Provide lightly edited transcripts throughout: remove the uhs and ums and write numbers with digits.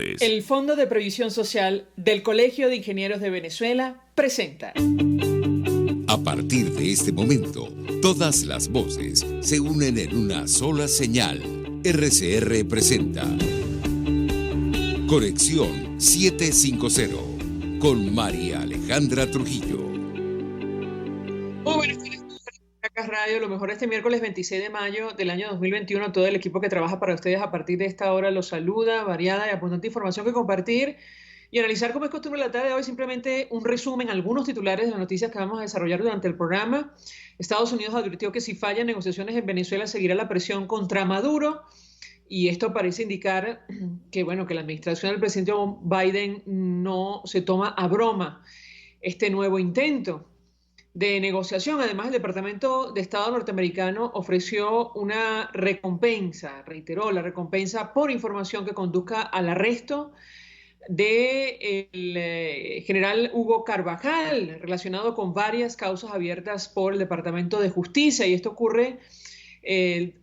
El Fondo de Previsión Social del Colegio de Ingenieros de Venezuela presenta. A partir de este momento, todas las voces se unen en una sola señal. RCR presenta Conexión 750 con María Alejandra Trujillo. Muy buenas tardes, Caracas Radio. Lo mejor este miércoles 26 de mayo del año 2021. Todo el equipo que trabaja para ustedes a partir de esta hora los saluda. Variada y abundante información que compartir y analizar, como es costumbre la tarde de hoy. Simplemente un resumen, algunos titulares de las noticias que vamos a desarrollar durante el programa. Estados Unidos advirtió que si fallan negociaciones en Venezuela seguirá la presión contra Maduro. Y esto parece indicar que, bueno, que la administración del presidente Biden no se toma a broma este nuevo intento de negociación. Además, el Departamento de Estado norteamericano ofreció una recompensa, reiteró la recompensa por información que conduzca al arresto del general Hugo Carvajal, relacionado con varias causas abiertas por el Departamento de Justicia. Y esto ocurre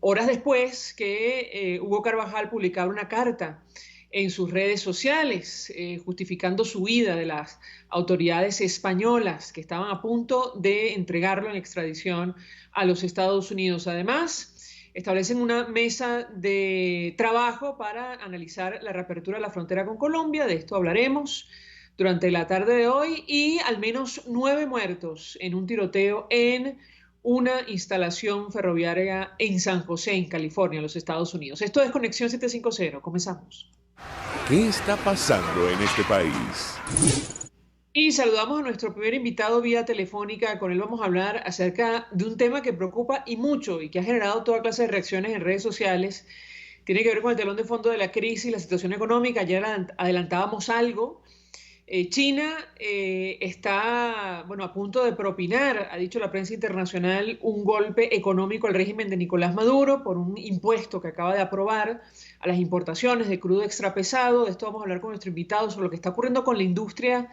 horas después que Hugo Carvajal publicaba una carta en sus redes sociales justificando su huida de las autoridades españolas que estaban a punto de entregarlo en extradición a los Estados Unidos. Además, establecen una mesa de trabajo para analizar la reapertura de la frontera con Colombia. De esto hablaremos durante la tarde de hoy. Y al menos 9 muertos en un tiroteo en una instalación ferroviaria en San José, en California, en los Estados Unidos. Esto es Conexión 750. Comenzamos. ¿Qué está pasando en este país? Y saludamos a nuestro primer invitado vía telefónica. Con él vamos a hablar acerca de un tema que preocupa y mucho y que ha generado toda clase de reacciones en redes sociales. Tiene que ver con el telón de fondo de la crisis, la situación económica. Ayer adelantábamos algo. China está, bueno, a punto de propinar, ha dicho la prensa internacional, un golpe económico al régimen de Nicolás Maduro por un impuesto que acaba de aprobar a las importaciones de crudo extrapesado. De esto vamos a hablar con nuestro invitado sobre lo que está ocurriendo con la industria,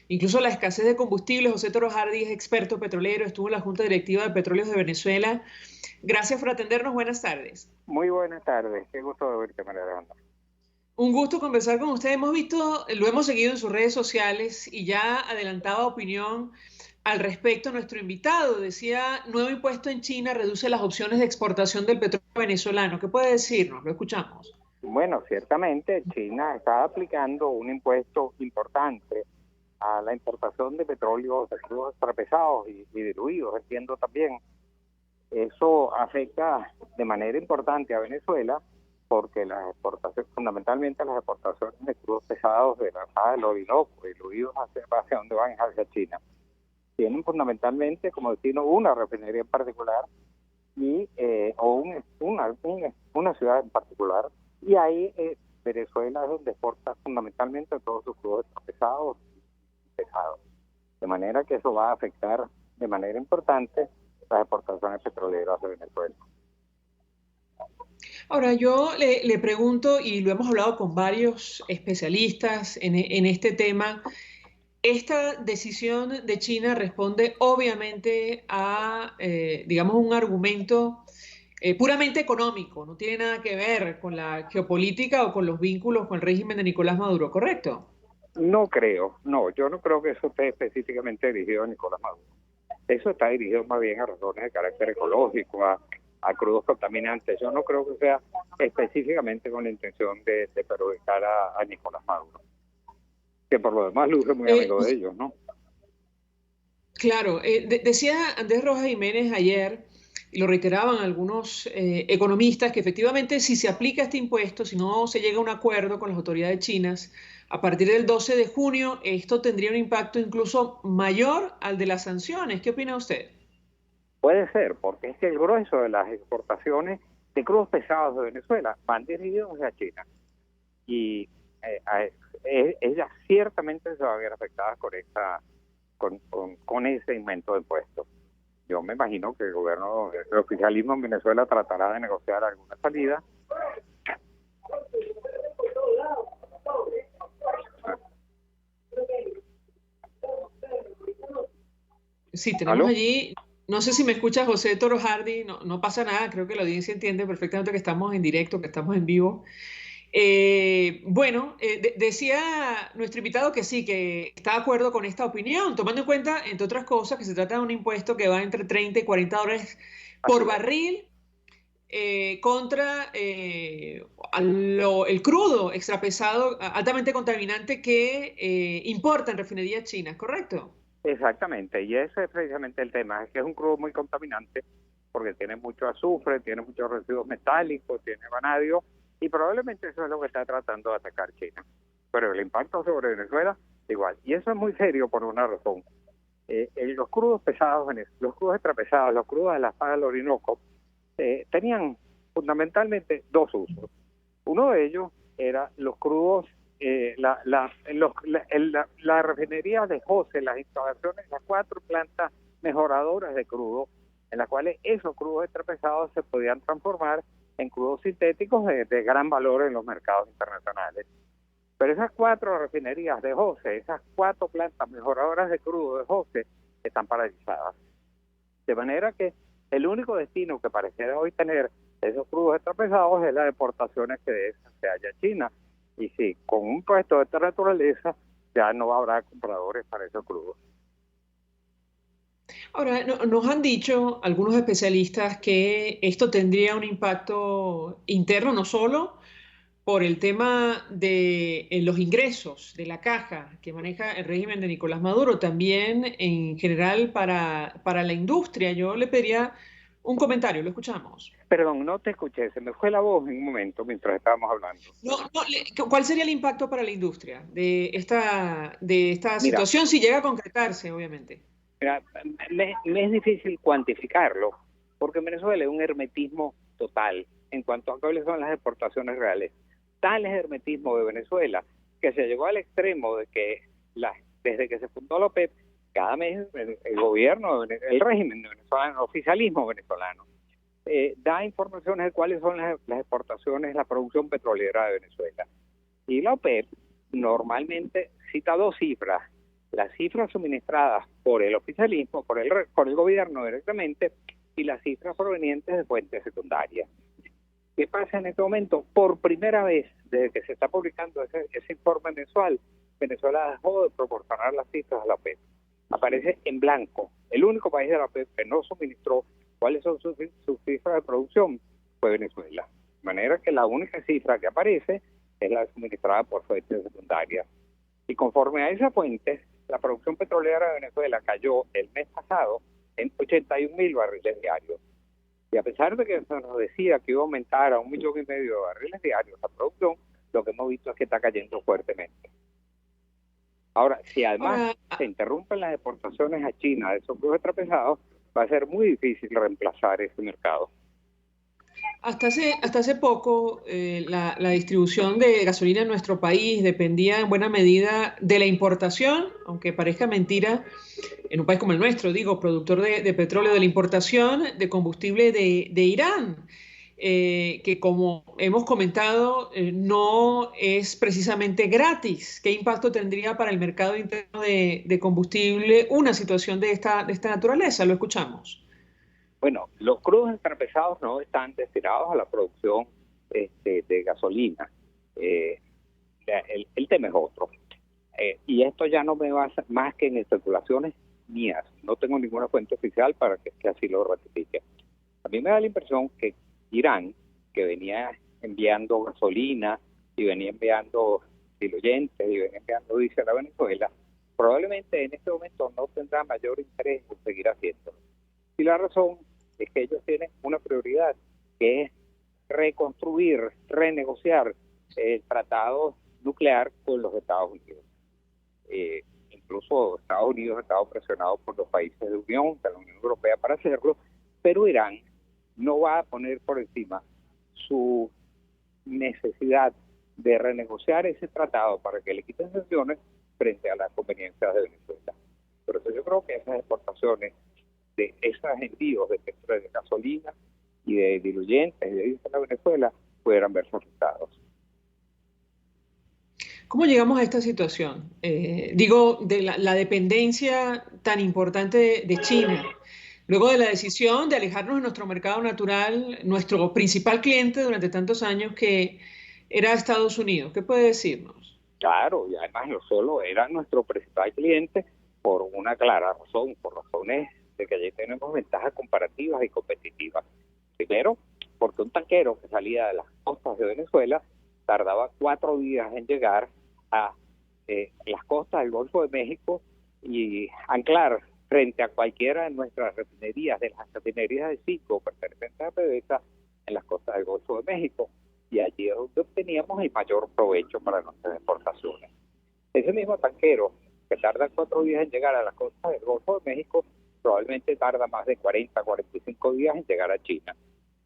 incluso la escasez de combustibles. José Toro Hardy es experto petrolero, estuvo en la Junta Directiva de Petróleos de Venezuela. Gracias por atendernos, buenas tardes. Muy buenas tardes, qué gusto de verte, María Alejandra. Un gusto conversar con usted. Hemos visto, lo hemos seguido en sus redes sociales y ya adelantaba opinión al respecto nuestro invitado. Decía, nuevo impuesto en China reduce las opciones de exportación del petróleo venezolano. ¿Qué puede decirnos? Lo escuchamos. Bueno, ciertamente China está aplicando un impuesto importante a la importación de petróleo, de crudos extrapesados y diluidos, entiendo también. Eso afecta de manera importante a Venezuela, porque las exportaciones, fundamentalmente las exportaciones de crudos pesados de la Bajada del Orinoco, diluidos hacia donde van, hacia China, tienen fundamentalmente como destino una refinería en particular y o una ciudad en particular, y ahí Venezuela es donde exporta fundamentalmente todos sus crudos pesados y pesados, de manera que eso va a afectar de manera importante las exportaciones petroleras de Venezuela. Ahora, yo le pregunto, y lo hemos hablado con varios especialistas en este tema, esta decisión de China responde obviamente a, digamos, un argumento puramente económico, no tiene nada que ver con la geopolítica o con los vínculos con el régimen de Nicolás Maduro, ¿correcto? No creo, yo no creo que eso esté específicamente dirigido a Nicolás Maduro. Eso está dirigido más bien a razones de carácter ecológico, a crudos contaminantes. Yo no creo que sea específicamente con la intención de perjudicar a Nicolás Maduro, que por lo demás luce muy amigo de ellos, ¿no? Claro, decía Andrés Rojas Jiménez ayer, y lo reiteraban algunos economistas, que efectivamente si se aplica este impuesto, si no se llega a un acuerdo con las autoridades chinas, a partir del 12 de junio, esto tendría un impacto incluso mayor al de las sanciones. ¿Qué opina usted? Puede ser, porque es que el grueso de las exportaciones de crudos pesados de Venezuela van dirigidos hacia China. Y ellas ciertamente se van a ver afectadas con ese aumento de impuestos. Yo me imagino que el oficialismo en Venezuela tratará de negociar alguna salida. Sí, tenemos allí, no sé si me escucha José Toro Hardy, no pasa nada, creo que la audiencia entiende perfectamente que estamos en directo, que estamos en vivo. Decía nuestro invitado que sí, que está de acuerdo con esta opinión, tomando en cuenta, entre otras cosas, que se trata de un impuesto que va entre 30 y 40 dólares por barril contra el crudo extrapesado altamente contaminante que importa en refinerías chinas, ¿correcto? Exactamente, y ese es precisamente el tema, es que es un crudo muy contaminante porque tiene mucho azufre, tiene muchos residuos metálicos, tiene vanadio, y probablemente eso es lo que está tratando de atacar China. Pero el impacto sobre Venezuela, igual. Y eso es muy serio por una razón. Los crudos pesados, los crudos extrapesados, los crudos de la Saga del Orinoco, tenían fundamentalmente dos usos. Uno de ellos era los crudos, la refinería de José, las instalaciones, las 4 plantas mejoradoras de crudo, en las cuales esos crudos extrapesados se podían transformar en crudos sintéticos de gran valor en los mercados internacionales. Pero esas 4 refinerías de José, esas 4 plantas mejoradoras de crudo de José, están paralizadas. De manera que el único destino que pareciera hoy tener esos crudos extrapesados es las deportaciones que de esas se haya China. Y sí, con un puesto de esta naturaleza ya no habrá compradores para esos crudos. Ahora, nos han dicho algunos especialistas que esto tendría un impacto interno, no solo por el tema de los ingresos de la caja que maneja el régimen de Nicolás Maduro, también en general para la industria. Yo le pediría un comentario, lo escuchamos. Perdón, no te escuché, se me fue la voz en un momento mientras estábamos hablando. ¿Cuál sería el impacto para la industria de esta situación si llega a concretarse, obviamente? Mira, me es difícil cuantificarlo, porque en Venezuela hay un hermetismo total en cuanto a cuáles son las exportaciones reales. Tal es el hermetismo de Venezuela que se llegó al extremo de que desde que se fundó la OPEP, cada mes el gobierno, el régimen venezolano, el oficialismo venezolano, da informaciones de cuáles son las exportaciones, la producción petrolera de Venezuela. Y la OPEP normalmente cita 2 cifras: las cifras suministradas por el oficialismo, por el gobierno directamente, y las cifras provenientes de fuentes secundarias. ¿Qué pasa en este momento? Por primera vez, desde que se está publicando ese informe mensual, Venezuela dejó de proporcionar las cifras a la OPEP. Aparece en blanco. El único país de la OPEP que no suministró cuáles son sus cifras de producción fue Venezuela. De manera que la única cifra que aparece es la suministrada por fuentes secundarias. Y conforme a esa fuente, la producción petrolera de Venezuela cayó el mes pasado en 81.000 barriles diarios. Y a pesar de que se nos decía que iba a aumentar a 1,5 millones de barriles diarios la producción, lo que hemos visto es que está cayendo fuertemente. Ahora, si además se interrumpen las exportaciones a China de esos crudos extrapesados, va a ser muy difícil reemplazar ese mercado. Hasta hace poco, la distribución de gasolina en nuestro país dependía en buena medida de la importación, aunque parezca mentira, en un país como el nuestro, productor de petróleo, de la importación de combustible de Irán, que como hemos comentado, no es precisamente gratis. ¿Qué impacto tendría para el mercado interno de combustible una situación de esta naturaleza? Lo escuchamos. Bueno, los crudos extrapesados no están destinados a la producción de gasolina. El tema es otro. Y esto ya no me basa más que en especulaciones mías. No tengo ninguna fuente oficial para que así lo ratifique. A mí me da la impresión que Irán, que venía enviando gasolina y venía enviando diluyentes y venía enviando diésel a Venezuela, probablemente en este momento no tendrá mayor interés en seguir haciéndolo. Y la razón es que ellos tienen una prioridad, que es reconstruir, renegociar el tratado nuclear con los Estados Unidos. Incluso Estados Unidos ha estado presionado por los países de la Unión Europea para hacerlo, pero Irán no va a poner por encima su necesidad de renegociar ese tratado para que le quiten sanciones frente a las conveniencias de Venezuela. Por eso yo creo que esas exportaciones de esos envíos de gasolina y de diluyentes y de diésel a Venezuela pudieran verse afectados. ¿Cómo llegamos a esta situación? De la dependencia tan importante de China, luego de la decisión de alejarnos de nuestro mercado natural, nuestro principal cliente durante tantos años, que era Estados Unidos. ¿Qué puede decirnos? Claro, y además no solo era nuestro principal cliente por una clara razón, por razones de que allí tenemos ventajas comparativas y competitivas. Primero, porque un tanquero que salía de las costas de Venezuela tardaba 4 días en llegar a las costas del Golfo de México y anclar frente a cualquiera de nuestras refinerías, de las refinerías de Citgo pertenecientes a PDVSA en las costas del Golfo de México, y allí es donde obteníamos el mayor provecho para nuestras exportaciones. Ese mismo tanquero que tarda 4 días en llegar a las costas del Golfo de México probablemente tarda más de 40, 45 días en llegar a China.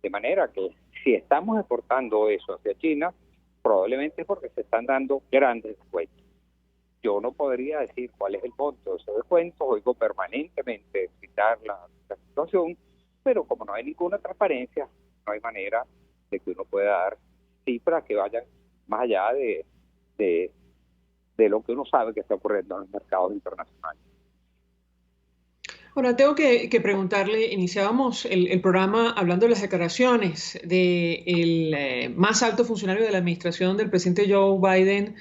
De manera que si estamos exportando eso hacia China, probablemente es porque se están dando grandes descuentos. Yo no podría decir cuál es el monto de esos descuentos, oigo permanentemente citar la situación, pero como no hay ninguna transparencia, no hay manera de que uno pueda dar cifras que vayan más allá de lo que uno sabe que está ocurriendo en los mercados internacionales. Ahora, tengo que preguntarle, iniciábamos el programa hablando de las declaraciones del más alto funcionario de la administración del presidente Joe Biden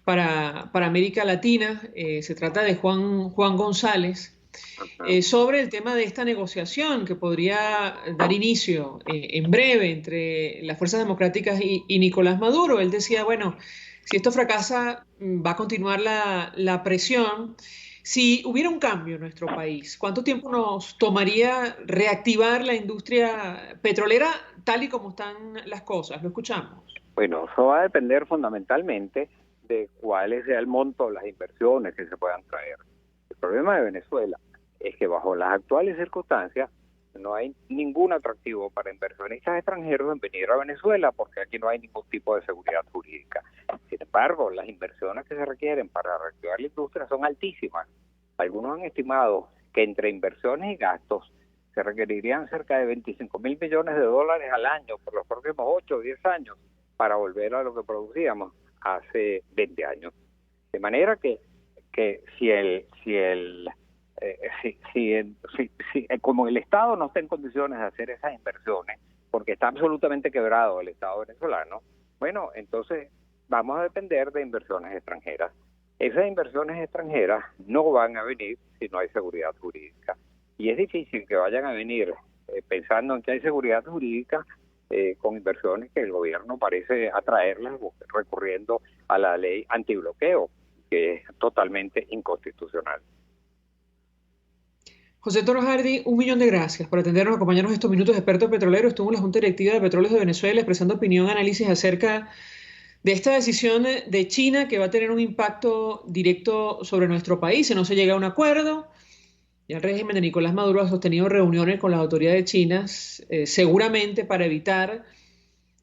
para América Latina. Se trata de Juan González, sobre el tema de esta negociación que podría dar inicio en breve entre las fuerzas democráticas y Nicolás Maduro. Él decía, bueno, si esto fracasa, va a continuar la presión. Si hubiera un cambio en nuestro país, ¿cuánto tiempo nos tomaría reactivar la industria petrolera tal y como están las cosas? Lo escuchamos. Bueno, eso va a depender fundamentalmente de cuál sea el monto de las inversiones que se puedan traer. El problema de Venezuela es que bajo las actuales circunstancias no hay ningún atractivo para inversionistas extranjeros en venir a Venezuela porque aquí no hay ningún tipo de seguridad jurídica. Sin embargo, las inversiones que se requieren para reactivar la industria son altísimas. Algunos han estimado que entre inversiones y gastos se requerirían cerca de $25 mil millones al año por los próximos 8 o 10 años para volver a lo que producíamos hace 20 años. De manera que como el Estado no está en condiciones de hacer esas inversiones, porque está absolutamente quebrado el Estado venezolano, bueno, entonces vamos a depender de inversiones extranjeras. Esas inversiones extranjeras no van a venir si no hay seguridad jurídica. Y es difícil que vayan a venir pensando en que hay seguridad jurídica con inversiones que el gobierno parece atraerlas recurriendo a la ley antibloqueo, que es totalmente inconstitucional. José Toro Hardy, 1.000.000 de gracias por atendernos, acompañarnos estos minutos de experto petrolero. Estuvo en la Junta Directiva de Petróleos de Venezuela expresando opinión, análisis acerca de esta decisión de China que va a tener un impacto directo sobre nuestro país si no se llega a un acuerdo. Ya el régimen de Nicolás Maduro ha sostenido reuniones con las autoridades chinas, seguramente para evitar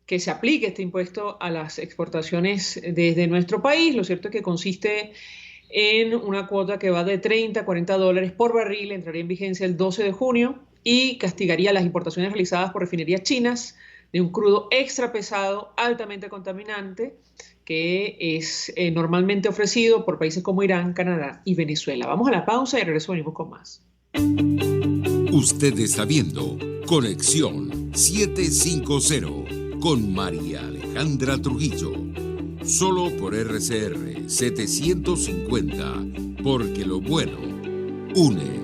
que se aplique este impuesto a las exportaciones desde nuestro país. Lo cierto es que consiste en una cuota que va de $30 a $40 por barril, entraría en vigencia el 12 de junio y castigaría las importaciones realizadas por refinerías chinas de un crudo extra pesado, altamente contaminante, que es normalmente ofrecido por países como Irán, Canadá y Venezuela. Vamos a la pausa y regreso, venimos con más. Usted está viendo Conexión 750 con María Alejandra Trujillo. Solo por RCR 750, porque lo bueno une.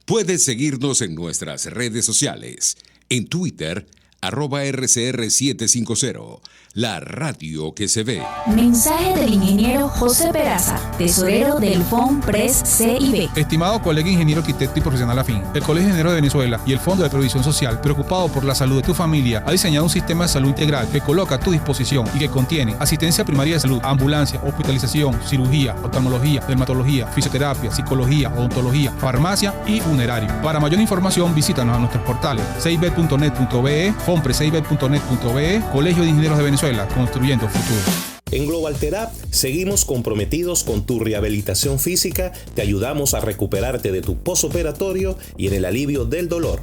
Puedes seguirnos en nuestras redes sociales. En Twitter, @RCR750, la radio que se ve. Mensaje del ingeniero José Peraza, tesorero del FONPRES CIB. Estimado colega ingeniero, arquitecto y profesional afín, el Colegio de Ingenieros de Venezuela y el Fondo de Previsión Social, preocupado por la salud de tu familia, ha diseñado un sistema de salud integral que coloca a tu disposición y que contiene asistencia primaria de salud, ambulancia, hospitalización, cirugía, oftalmología, dermatología, fisioterapia, psicología, odontología, farmacia y funerario. Para mayor información, visítanos a nuestros portales cib.net.be, fonprescib.net.be, Colegio de Ingenieros de Venezuela, construyendo futuro. En Global Therap seguimos comprometidos con tu rehabilitación física, te ayudamos a recuperarte de tu posoperatorio y en el alivio del dolor.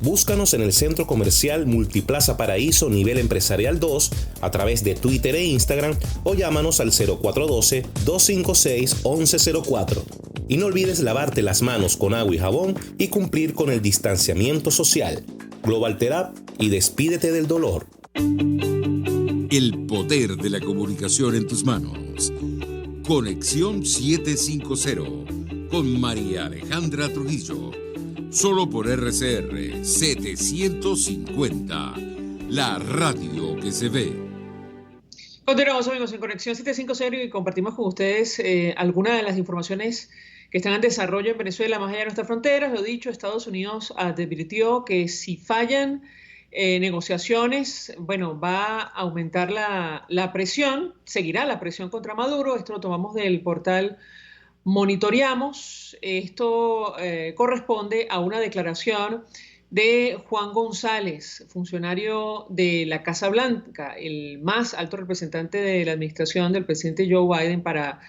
Búscanos en el Centro Comercial Multiplaza Paraíso Nivel Empresarial 2 a través de Twitter e Instagram o llámanos al 0412-256-1104. Y no olvides lavarte las manos con agua y jabón y cumplir con el distanciamiento social. Global Therap y despídete del dolor. El poder de la comunicación en tus manos. Conexión 750 con María Alejandra Trujillo. Solo por RCR 750. La radio que se ve. Continuamos, amigos, en Conexión 750 y compartimos con ustedes algunas de las informaciones que están en desarrollo en Venezuela, más allá de nuestras fronteras. Lo dicho, Estados Unidos advirtió que si fallan negociaciones, bueno, va a aumentar la presión, seguirá la presión contra Maduro. Esto lo tomamos del portal Monitoreamos. Esto corresponde a una declaración de Juan González, funcionario de la Casa Blanca, el más alto representante de la administración del presidente Joe Biden para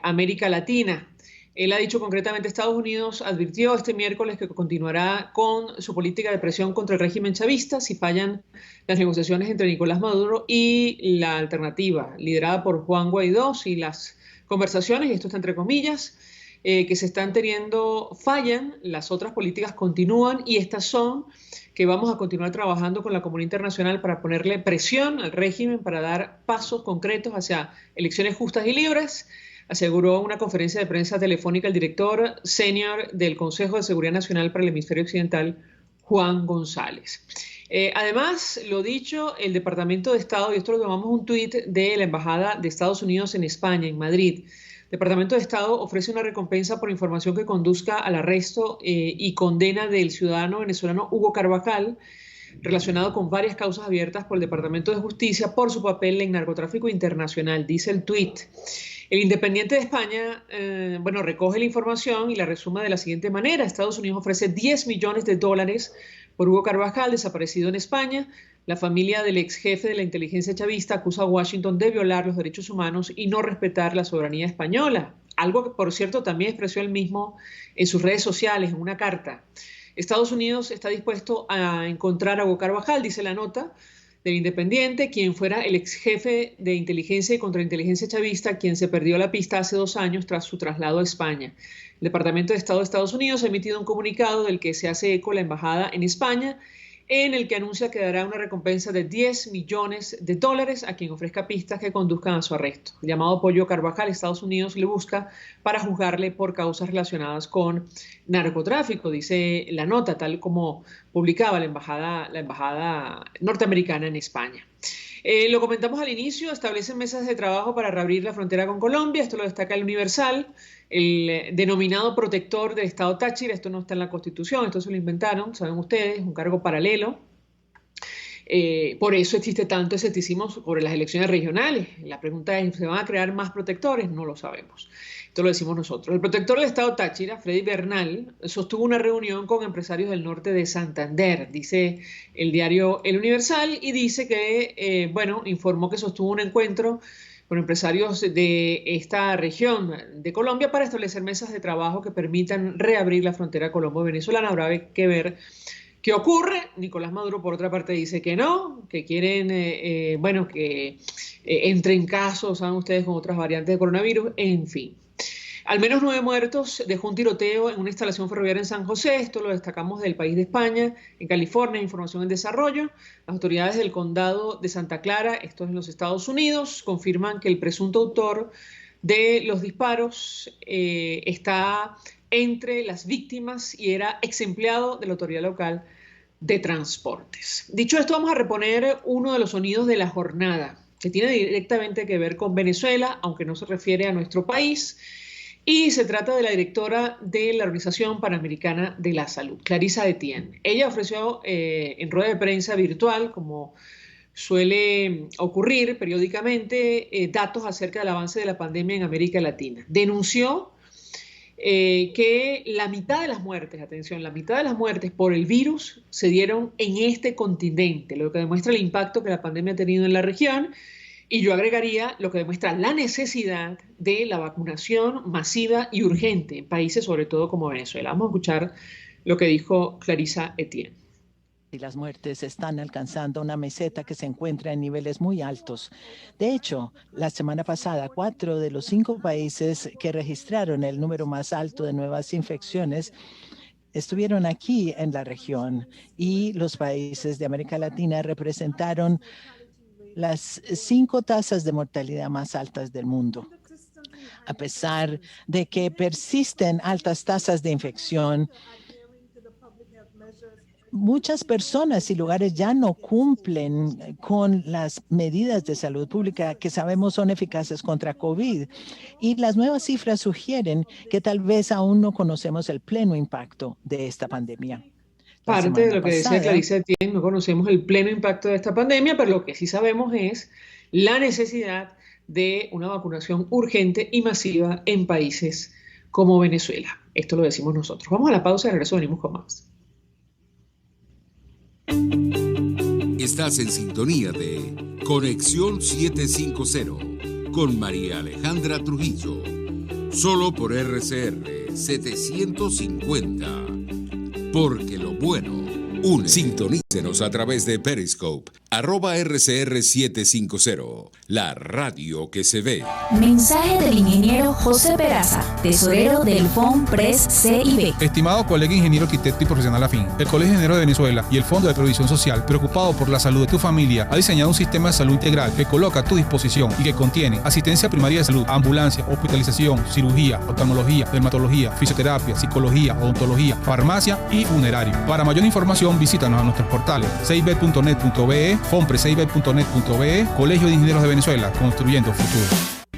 América Latina. Él ha dicho concretamente, Estados Unidos advirtió este miércoles que continuará con su política de presión contra el régimen chavista si fallan las negociaciones entre Nicolás Maduro y la alternativa, liderada por Juan Guaidó, y las conversaciones, y esto está entre comillas, que se están teniendo fallan, las otras políticas continúan, y estas son que vamos a continuar trabajando con la comunidad internacional para ponerle presión al régimen para dar pasos concretos hacia elecciones justas y libres, aseguró en una conferencia de prensa telefónica el director senior del Consejo de Seguridad Nacional para el Hemisferio Occidental, Juan González. Además, lo dicho, el Departamento de Estado, y esto lo tomamos un tuit de la Embajada de Estados Unidos en España, en Madrid. El Departamento de Estado ofrece una recompensa por información que conduzca al arresto y condena del ciudadano venezolano Hugo Carvajal, relacionado con varias causas abiertas por el Departamento de Justicia por su papel en narcotráfico internacional, dice el tuit. El Independiente de España, recoge la información y la resume de la siguiente manera. Estados Unidos ofrece $10 millones por Hugo Carvajal, desaparecido en España. La familia del ex jefe de la inteligencia chavista acusa a Washington de violar los derechos humanos y no respetar la soberanía española. Algo que, por cierto, también expresó él mismo en sus redes sociales, en una carta. Estados Unidos está dispuesto a encontrar a Hugo Carvajal, dice la nota del Independiente, quien fuera el ex jefe de inteligencia y contrainteligencia chavista, quien se perdió la pista hace 2 años tras su traslado a España. El Departamento de Estado de Estados Unidos ha emitido un comunicado del que se hace eco la embajada en España, en el que anuncia que dará una recompensa de $10 millones a quien ofrezca pistas que conduzcan a su arresto. El llamado Pollo Carvajal, Estados Unidos le busca para juzgarle por causas relacionadas con narcotráfico, dice la nota, tal como publicaba la embajada norteamericana en España. Lo comentamos al inicio, establecen mesas de trabajo para reabrir la frontera con Colombia, esto lo destaca el Universal, el denominado protector del Estado Táchira, esto no está en la Constitución, esto se lo inventaron, saben ustedes, un cargo paralelo. Por eso existe tanto escepticismo sobre las elecciones regionales. La pregunta es, ¿se van a crear más protectores? No lo sabemos. Esto lo decimos nosotros. El protector del Estado Táchira, Freddy Bernal, sostuvo una reunión con empresarios del norte de Santander, dice el diario El Universal, y dice que, informó que sostuvo un encuentro con empresarios de esta región de Colombia para establecer mesas de trabajo que permitan reabrir la frontera colombo-venezolana. Habrá que ver qué ocurre. Nicolás Maduro, por otra parte, dice que no, que quieren, que entren casos, saben ustedes, con otras variantes de coronavirus, en fin. Al menos 9 muertos dejó un tiroteo en una instalación ferroviaria en San José. Esto lo destacamos del país de España. En California, información en desarrollo. Las autoridades del condado de Santa Clara, esto es en los Estados Unidos, confirman que el presunto autor de los disparos está entre las víctimas y era ex empleado de la autoridad local de transportes. Dicho esto, vamos a reponer uno de los sonidos de la jornada, que tiene directamente que ver con Venezuela, aunque no se refiere a nuestro país. Y se trata de la directora de la Organización Panamericana de la Salud, Clarissa Etienne. Ella ofreció en rueda de prensa virtual, como suele ocurrir periódicamente, datos acerca del avance de la pandemia en América Latina. Denunció que la mitad de las muertes, atención, la mitad de las muertes por el virus se dieron en este continente, lo que demuestra el impacto que la pandemia ha tenido en la región. Y yo agregaría lo que demuestra la necesidad de la vacunación masiva y urgente en países sobre todo como Venezuela. Vamos a escuchar lo que dijo Clarissa Etienne. Y las muertes están alcanzando una meseta que se encuentra en niveles muy altos. De hecho, la semana pasada, 4 de los 5 países que registraron el número más alto de nuevas infecciones estuvieron aquí en la región, y los países de América Latina representaron las 5 tasas de mortalidad más altas del mundo. A pesar de que persisten altas tasas de infección, muchas personas y lugares ya no cumplen con las medidas de salud pública que sabemos son eficaces contra COVID. Y las nuevas cifras sugieren que tal vez aún no conocemos el pleno impacto de esta pandemia. Parte de lo que decía Clarice Etienne, no conocemos el pleno impacto de esta pandemia, pero lo que sí sabemos es la necesidad de una vacunación urgente y masiva en países como Venezuela. Esto lo decimos nosotros. Vamos a la pausa y regreso venimos con más. Estás en sintonía de Conexión 750 con María Alejandra Trujillo. Solo por RCR 750. Porque lo bueno une. Sintonícenos a través de Periscope, @RCR750, la radio que se ve. Mensaje del ingeniero José Peraza, tesorero del FONPRES CIB. Estimado colega ingeniero arquitecto y profesional afín, el Colegio de Ingenieros de Venezuela y el Fondo de Previsión Social, preocupado por la salud de tu familia, ha diseñado un sistema de salud integral que coloca a tu disposición y que contiene asistencia primaria de salud, ambulancia, hospitalización, cirugía, oftalmología, dermatología, fisioterapia, psicología, odontología, farmacia y funerario. Para mayor información, visítanos a nuestros portales cib.net.be, fonprescib.net.be, Colegio de Ingenieros de Venezuela, construyendo futuro.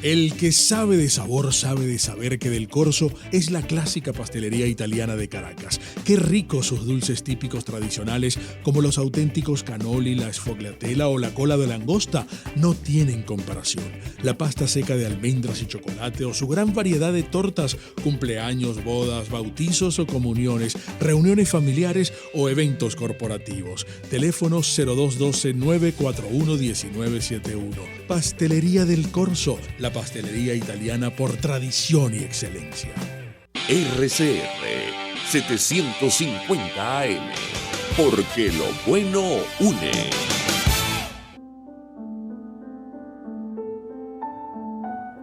El que sabe de sabor sabe de saber que Del Corso es la clásica pastelería italiana de Caracas. Qué ricos sus dulces típicos tradicionales como los auténticos cannoli, la sfogliatella o la cola de langosta no tienen comparación. La pasta seca de almendras y chocolate o su gran variedad de tortas, cumpleaños, bodas, bautizos o comuniones, reuniones familiares o eventos corporativos. Teléfono 0212-941-1971. Pastelería Del Corso, la pastelería italiana por tradición y excelencia. RCR 750 AM, porque lo bueno une.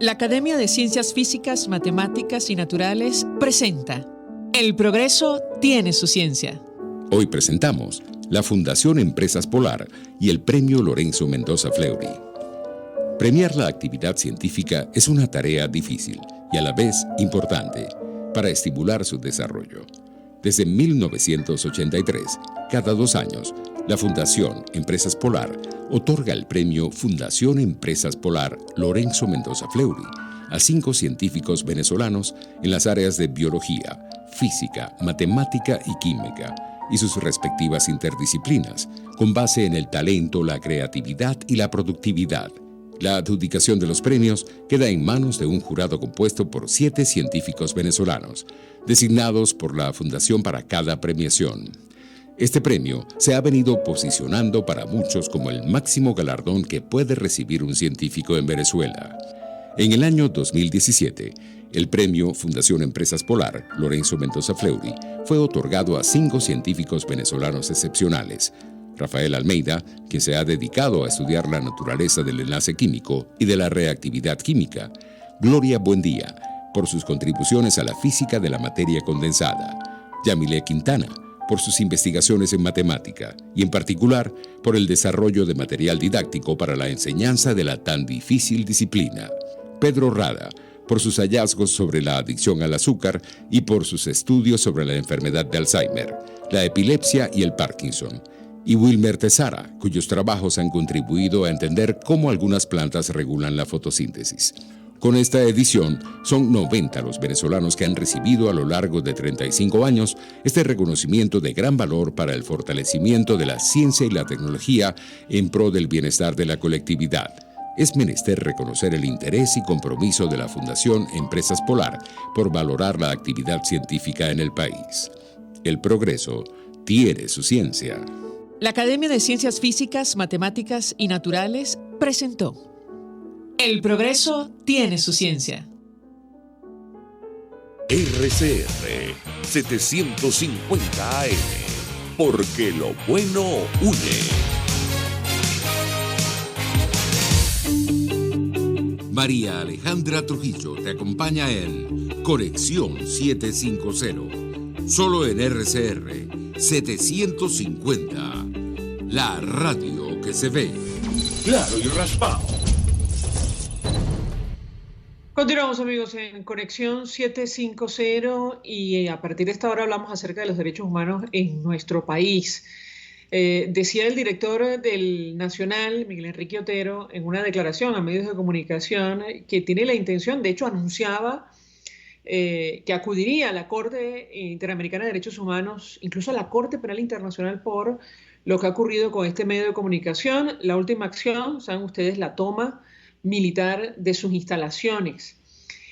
La Academia de Ciencias Físicas, Matemáticas y Naturales presenta El progreso tiene su ciencia. Hoy presentamos la Fundación Empresas Polar y el Premio Lorenzo Mendoza Fleury. Premiar la actividad científica es una tarea difícil y a la vez importante para estimular su desarrollo. Desde 1983, cada 2 años, la Fundación Empresas Polar otorga el premio Fundación Empresas Polar Lorenzo Mendoza Fleury a 5 científicos venezolanos en las áreas de biología, física, matemática y química y sus respectivas interdisciplinas, con base en el talento, la creatividad y la productividad. La adjudicación de los premios queda en manos de un jurado compuesto por 7 científicos venezolanos, designados por la Fundación para cada premiación. Este premio se ha venido posicionando para muchos como el máximo galardón que puede recibir un científico en Venezuela. En el año 2017, el premio Fundación Empresas Polar Lorenzo Mendoza Fleury fue otorgado a 5 científicos venezolanos excepcionales: Rafael Almeida, quien se ha dedicado a estudiar la naturaleza del enlace químico y de la reactividad química; Gloria Buendía, por sus contribuciones a la física de la materia condensada; Yamile Quintana, por sus investigaciones en matemática y en particular por el desarrollo de material didáctico para la enseñanza de la tan difícil disciplina; Pedro Rada, por sus hallazgos sobre la adicción al azúcar y por sus estudios sobre la enfermedad de Alzheimer, la epilepsia y el Parkinson; y Wilmer Tesara, cuyos trabajos han contribuido a entender cómo algunas plantas regulan la fotosíntesis. Con esta edición, son 90 los venezolanos que han recibido a lo largo de 35 años este reconocimiento de gran valor para el fortalecimiento de la ciencia y la tecnología en pro del bienestar de la colectividad. Es menester reconocer el interés y compromiso de la Fundación Empresas Polar por valorar la actividad científica en el país. El progreso tiene su ciencia. La Academia de Ciencias Físicas, Matemáticas y Naturales presentó El progreso tiene su ciencia. RCR 750 AM, porque lo bueno une. María Alejandra Trujillo te acompaña en Conexión 750, solo en RCR 750, la radio que se ve. claro y raspado. Continuamos, amigos, en Conexión 750 y a partir de esta hora hablamos acerca de los derechos humanos en nuestro país. Decía el director del Nacional, Miguel Enrique Otero, en una declaración a medios de comunicación que tiene la intención, de hecho anunciaba que acudiría a la Corte Interamericana de Derechos Humanos, incluso a la Corte Penal Internacional por lo que ha ocurrido con este medio de comunicación. La última acción, saben ustedes, la toma militar de sus instalaciones.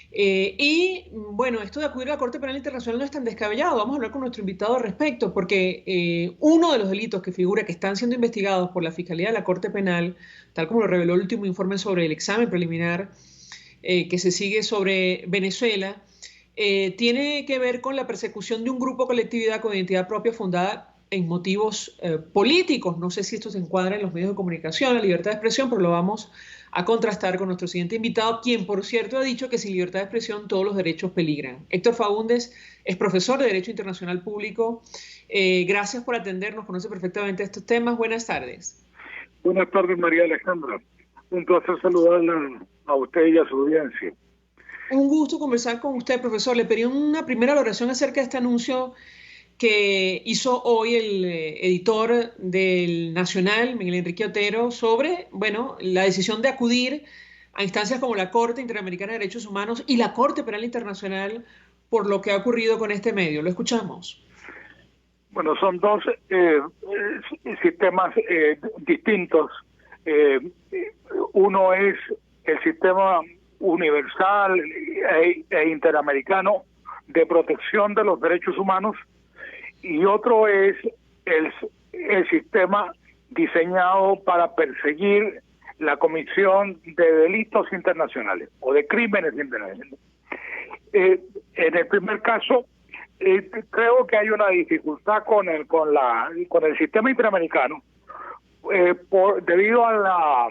Y bueno, esto de acudir a la Corte Penal Internacional no es tan descabellado. Vamos a hablar con nuestro invitado al respecto, porque uno de los delitos que figura que están siendo investigados por la Fiscalía de la Corte Penal, tal como lo reveló el último informe sobre el examen preliminar que se sigue sobre Venezuela, tiene que ver con la persecución de un grupo o colectividad con identidad propia fundada en motivos políticos. No sé si esto se encuadra en los medios de comunicación, la libertad de expresión, pero lo vamos a contrastar con nuestro siguiente invitado, quien, por cierto, ha dicho que sin libertad de expresión todos los derechos peligran. Héctor Faúndez es profesor de Derecho Internacional Público. Gracias por atendernos, conoce perfectamente estos temas. Buenas tardes. Buenas tardes, María Alejandra. Un placer saludarla a usted y a su audiencia. Un gusto conversar con usted, profesor. Le pedí una primera valoración acerca de este anuncio que hizo hoy el editor del Nacional, Miguel Enrique Otero, sobre, bueno, la decisión de acudir a instancias como la Corte Interamericana de Derechos Humanos y la Corte Penal Internacional por lo que ha ocurrido con este medio. Lo escuchamos. Bueno, son dos sistemas distintos. Uno es el sistema universal e interamericano de protección de los derechos humanos, y otro es el sistema diseñado para perseguir la comisión de delitos internacionales o de crímenes internacionales. En el primer caso, creo que hay una dificultad con el sistema interamericano debido a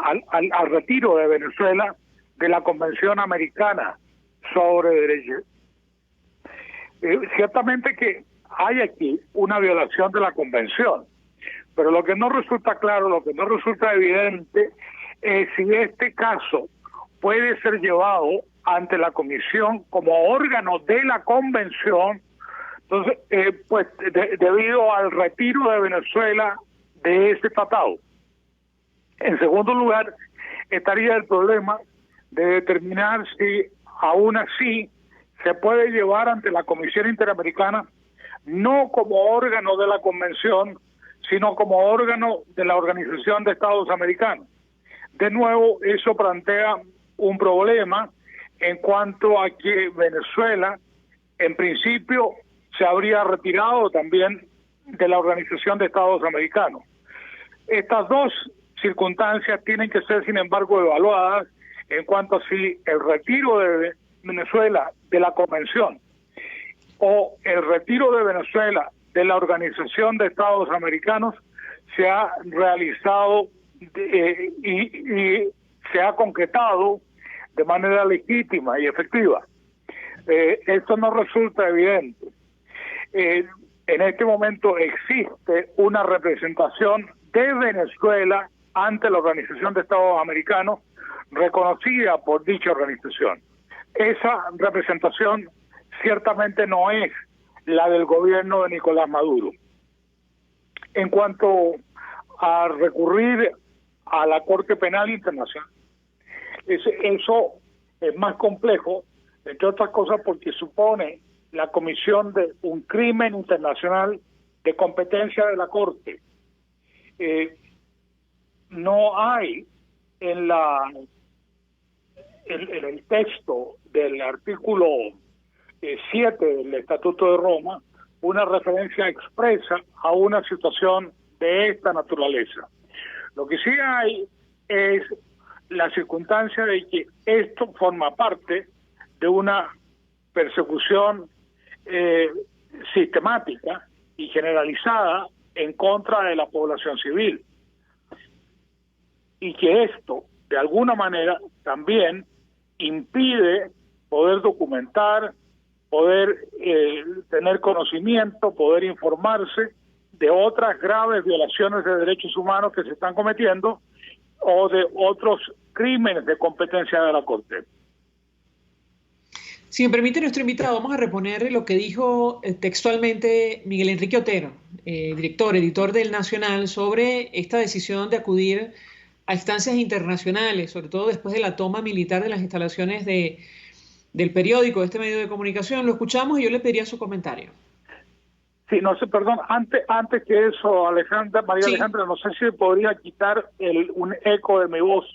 al retiro de Venezuela de la Convención Americana sobre Derechos. Ciertamente que hay aquí una violación de la Convención, pero lo que no resulta claro, lo que no resulta evidente es si este caso puede ser llevado ante la Comisión como órgano de la Convención. Entonces, debido al retiro de Venezuela de este tratado. En segundo lugar, estaría el problema de determinar si aún así se puede llevar ante la Comisión Interamericana no como órgano de la Convención, sino como órgano de la Organización de Estados Americanos. De nuevo, eso plantea un problema en cuanto a que Venezuela, en principio, se habría retirado también de la Organización de Estados Americanos. Estas dos circunstancias tienen que ser, sin embargo, evaluadas en cuanto a si el retiro de Venezuela de la Convención o el retiro de Venezuela de la Organización de Estados Americanos se ha realizado y se ha concretado de manera legítima y efectiva. Esto no resulta evidente. En este momento existe una representación de Venezuela ante la Organización de Estados Americanos reconocida por dicha organización. Esa representación ciertamente no es la del gobierno de Nicolás Maduro. En cuanto a recurrir a la Corte Penal Internacional, eso es más complejo, entre otras cosas porque supone la comisión de un crimen internacional de competencia de la Corte. No hay en el texto del artículo 7 del Estatuto de Roma una referencia expresa a una situación de esta naturaleza. Lo que sí hay es la circunstancia de que esto forma parte de una persecución sistemática y generalizada en contra de la población civil, y que esto de alguna manera también impide poder documentar, poder tener conocimiento, poder informarse de otras graves violaciones de derechos humanos que se están cometiendo o de otros crímenes de competencia de la Corte. Si me permite nuestro invitado, vamos a reponer lo que dijo textualmente Miguel Enrique Otero, editor del Nacional, sobre esta decisión de acudir a instancias internacionales, sobre todo después de la toma militar de las instalaciones del periódico, de este medio de comunicación. Lo escuchamos y yo le pediría su comentario. Sí, no sé, perdón, antes que eso, Alejandra, María sí. Alejandra, no sé si podría quitar un eco de mi voz.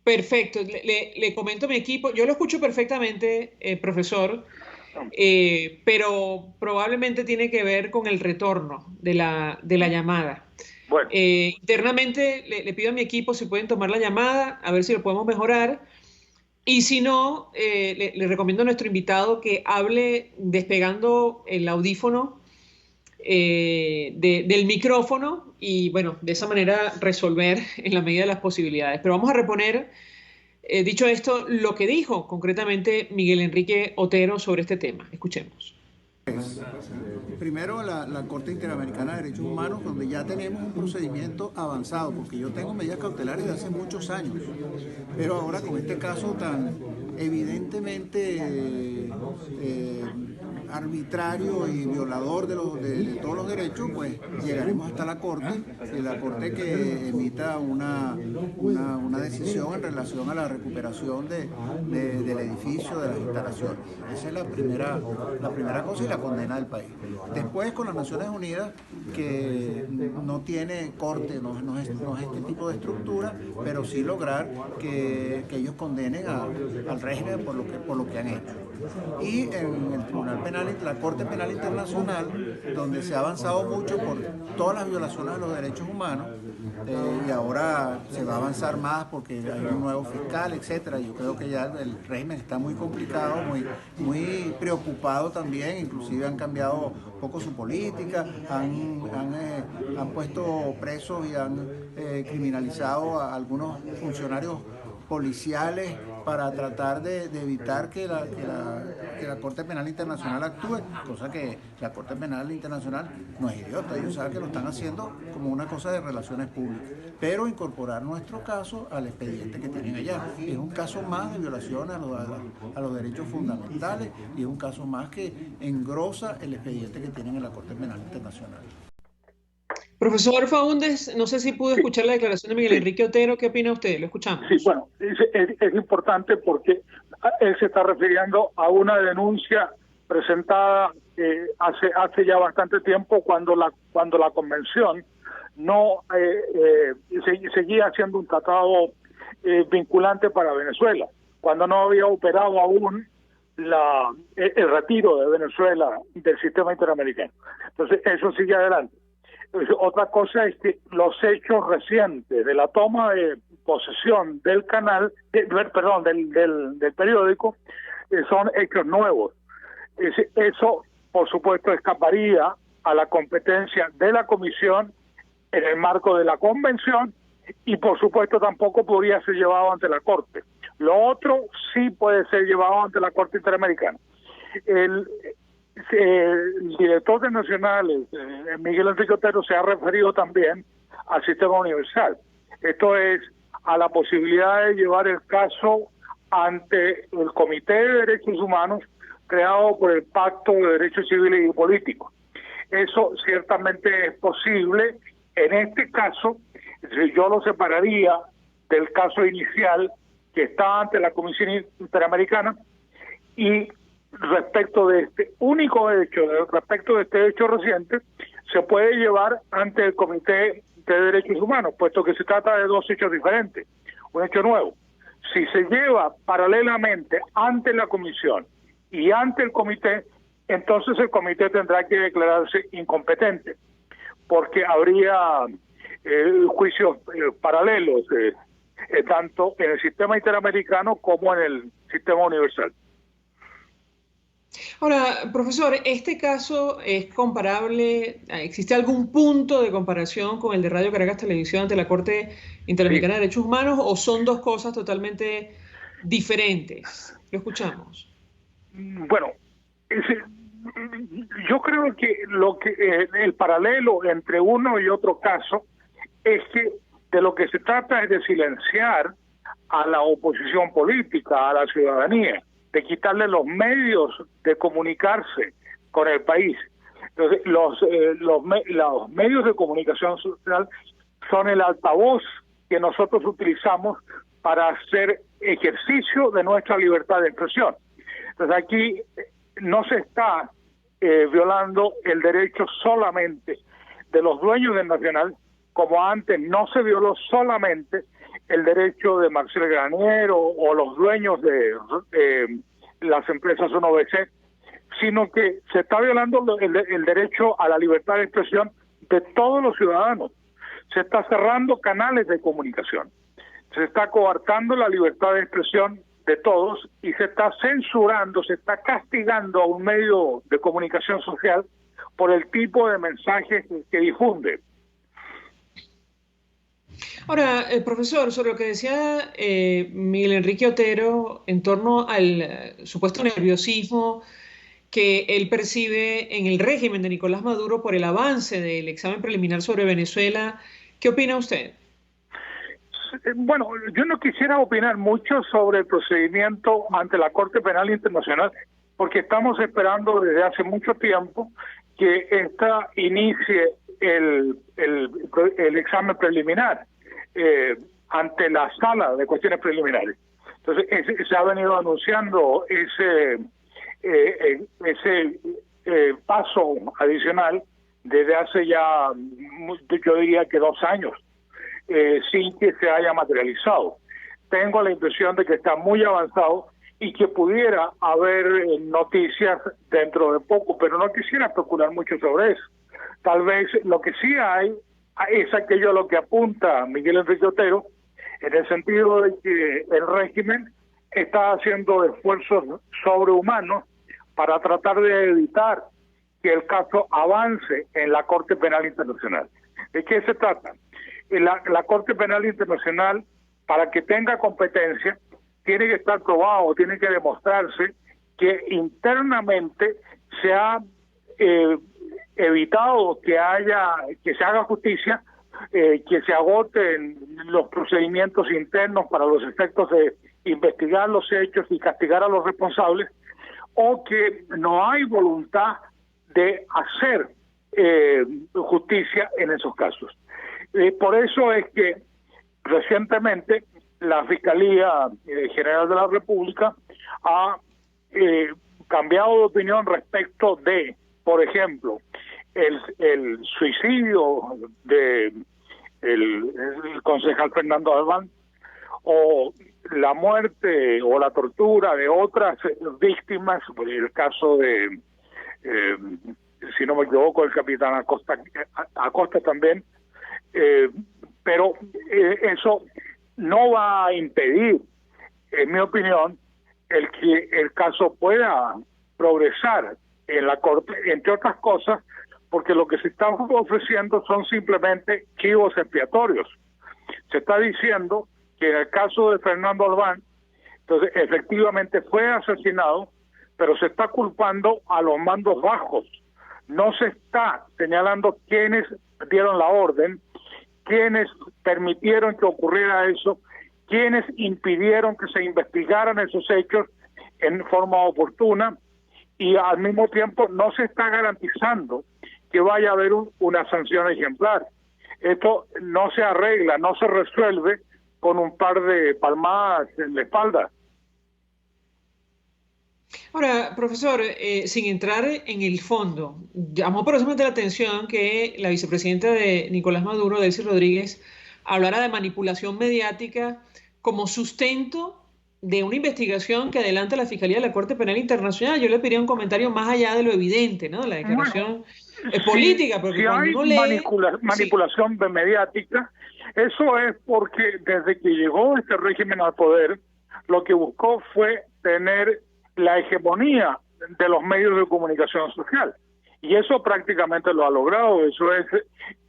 Perfecto, le comento a mi equipo, yo lo escucho perfectamente, profesor, pero probablemente tiene que ver con el retorno de la llamada. Bueno. Internamente le pido a mi equipo si pueden tomar la llamada, a ver si lo podemos mejorar, y si no, le recomiendo a nuestro invitado que hable despegando el audífono del micrófono y, bueno, de esa manera resolver en la medida de las posibilidades. Pero vamos a reponer, dicho esto, lo que dijo concretamente Miguel Enrique Otero sobre este tema. Escuchemos. Primero, la Corte Interamericana de Derechos Humanos, donde ya tenemos un procedimiento avanzado, porque yo tengo medidas cautelares de hace muchos años, pero ahora con este caso tan evidentemente arbitrario y violador de todos los derechos, pues llegaremos hasta la Corte, y la Corte que emita una decisión en relación a la recuperación del edificio, de las instalaciones. Esa es la primera cosa y la condena del país. Después, con las Naciones Unidas, que no tiene corte, no es este tipo de estructura, pero sí lograr que ellos condenen al régimen por lo que han hecho. Y en el Tribunal Penal, la Corte Penal Internacional, donde se ha avanzado mucho por todas las violaciones de los derechos humanos, y ahora se va a avanzar más porque hay un nuevo fiscal, etcétera. Yo creo que ya el régimen está muy complicado, muy preocupado también, inclusive han cambiado un poco su política, han puesto presos y han criminalizado a algunos funcionarios policiales para tratar de evitar que la Corte Penal Internacional actúe, cosa que la Corte Penal Internacional no es idiota, ellos saben que lo están haciendo como una cosa de relaciones públicas, pero incorporar nuestro caso al expediente que tienen allá. Es un caso más de violaciones a los derechos fundamentales y es un caso más que engrosa el expediente que tienen en la Corte Penal Internacional. Profesor Faúndez, no sé si pudo escuchar la declaración de Miguel Enrique Otero. ¿Qué opina usted? Lo escuchamos. Sí, bueno, es importante porque él se está refiriendo a una denuncia presentada hace ya bastante tiempo cuando la convención no seguía siendo un tratado vinculante para Venezuela, cuando no había operado aún el retiro de Venezuela del sistema interamericano. Entonces, eso sigue adelante. Otra cosa es que los hechos recientes de la toma de posesión del canal, del periódico, son hechos nuevos. Eso, por supuesto, escaparía a la competencia de la Comisión en el marco de la Convención y, por supuesto, tampoco podría ser llevado ante la Corte. Lo otro sí puede ser llevado ante la Corte Interamericana. El director de Nacionales, Miguel Enrique Otero, se ha referido también al sistema universal. Esto es a la posibilidad de llevar el caso ante el Comité de Derechos Humanos creado por el Pacto de Derechos Civiles y Políticos. Eso ciertamente es posible. En este caso, yo lo separaría del caso inicial que está ante la Comisión Interamericana y respecto de este único hecho, respecto de este hecho reciente, se puede llevar ante el Comité de Derechos Humanos, puesto que se trata de dos hechos diferentes, un hecho nuevo. Si se lleva paralelamente ante la Comisión y ante el Comité, entonces el Comité tendrá que declararse incompetente, porque habría juicios paralelos, tanto en el sistema interamericano como en el sistema universal. Ahora, profesor, ¿este caso es comparable? ¿Existe algún punto de comparación con el de Radio Caracas Televisión ante la Corte Interamericana de Derechos Humanos o son dos cosas totalmente diferentes? Lo escuchamos. Bueno, yo creo que el paralelo entre uno y otro caso es que de lo que se trata es de silenciar a la oposición política, a la ciudadanía, de quitarle los medios de comunicarse con el país. Entonces, los medios de comunicación social son el altavoz que nosotros utilizamos para hacer ejercicio de nuestra libertad de expresión. Entonces, aquí no se está violando el derecho solamente de los dueños del Nacional, como antes no se violó solamente el derecho de Marcel Granier o los dueños de las empresas 1BC, sino que se está violando el derecho a la libertad de expresión de todos los ciudadanos. Se está cerrando canales de comunicación, se está coartando la libertad de expresión de todos y se está censurando, se está castigando a un medio de comunicación social por el tipo de mensajes que difunde. Ahora, profesor, sobre lo que decía Miguel Enrique Otero en torno al supuesto nerviosismo que él percibe en el régimen de Nicolás Maduro por el avance del examen preliminar sobre Venezuela, ¿qué opina usted? Bueno, yo no quisiera opinar mucho sobre el procedimiento ante la Corte Penal Internacional, porque estamos esperando desde hace mucho tiempo que esta inicie el examen preliminar ante la Sala de Cuestiones Preliminares. Entonces, se ha venido anunciando ese paso adicional desde hace ya, yo diría que 2 años, sin que se haya materializado. Tengo la impresión de que está muy avanzado y que pudiera haber noticias dentro de poco, pero no quisiera especular mucho sobre eso. Tal vez lo que sí hay es aquello a lo que apunta Miguel Enrique Otero, en el sentido de que el régimen está haciendo esfuerzos sobrehumanos para tratar de evitar que el caso avance en la Corte Penal Internacional. ¿De qué se trata? La Corte Penal Internacional, para que tenga competencia, tiene que estar probado, tiene que demostrarse que internamente se ha evitado que se haga justicia, que se agoten los procedimientos internos para los efectos de investigar los hechos y castigar a los responsables, o que no hay voluntad de hacer justicia en esos casos. Por eso es que recientemente la Fiscalía General de la República ha cambiado de opinión respecto de, por ejemplo, el suicidio de el concejal Fernando Albán, o la muerte o la tortura de otras víctimas, por el caso de, si no me equivoco, el capitán Acosta también, pero eso no va a impedir, en mi opinión, el que el caso pueda progresar en la Corte, entre otras cosas, porque lo que se está ofreciendo son simplemente chivos expiatorios. Se está diciendo que en el caso de Fernando Albán, entonces efectivamente fue asesinado, pero se está culpando a los mandos bajos. No se está señalando quiénes dieron la orden, quiénes permitieron que ocurriera eso, quiénes impidieron que se investigaran esos hechos en forma oportuna, y al mismo tiempo no se está garantizando que vaya a haber una sanción ejemplar. Esto no se arregla, no se resuelve con un par de palmadas en la espalda. Ahora, profesor, sin entrar en el fondo, llamó poderosamente la atención que la vicepresidenta de Nicolás Maduro, Delcy Rodríguez, hablara de manipulación mediática como sustento de una investigación que adelanta la Fiscalía de la Corte Penal Internacional. Yo le pediría un comentario más allá de lo evidente, ¿no? La declaración política, porque si cuando hay uno lee... manipulación mediática, eso es porque desde que llegó este régimen al poder, lo que buscó fue tener la hegemonía de los medios de comunicación social. Y eso prácticamente lo ha logrado. Eso es